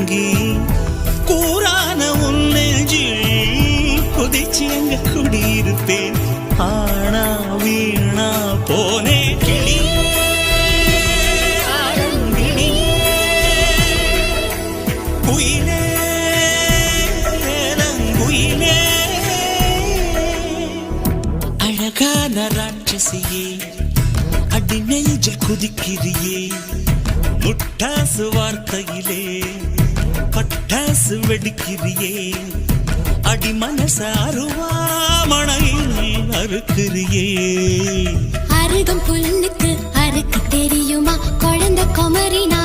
மயங்கி கூறான உன் நெஞ்சில் குதிச்சு அங்க குடியிருப்பேன். ஆனா வீணா போனே கிளி ஆரம்பினி குயிலே குயிலே அழகான ராட்சசியே அடி நெஞ்சில் குதிக்கிறியே முட்டாசு வார்த்தையிலே பட்டாசு வெடிக்கிறியே அடி மனச அருவாமணையில் அறுக்கிறியே. அருகம் புல்லுக்கு அறுக்க தெரியுமா குழந்தை குமரினா